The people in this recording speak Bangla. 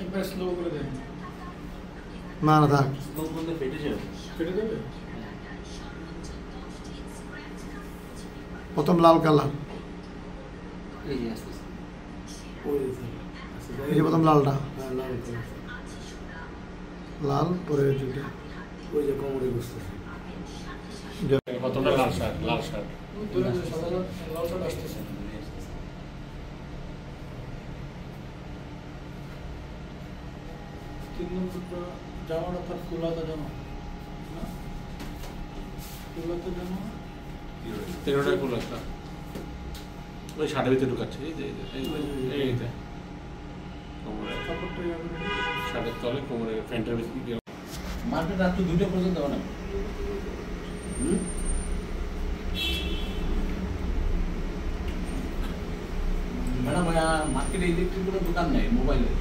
একবার স্লো করে দেন। না না থাক, স্লো করলে ফেটে যাবে। কেটে দেবে? প্রথম লাল কালার, এই যে আস্তে আস্তে। ওই যে, আচ্ছা, এই যে প্রথম লালটা, হ্যাঁ, লাল কালার। লাল পরে দুইটা ওই যে কোমরে বসতেছে। কতটা লাল শার্ট, লাল শার্ট। লাল শার্ট আসতেছে। 3 নম্বরটা জামাটা তার কুলাতে জামা না, কুলাতে জামা। তেরোটা ফুল একটা ওই শার্টের ভিতরে ঢুকাচ্ছে, এই যে এই যে কোমরে, কাপড়টা এভাবে শার্টের তলে কোমরে, প্যান্টের ভিতরে। মার্কেট রাত 2টা পর্যন্ত হবে না। ম্যাডাম মার্কেটে ইলেকট্রিক কোনো দোকান নেই মোবাইলের।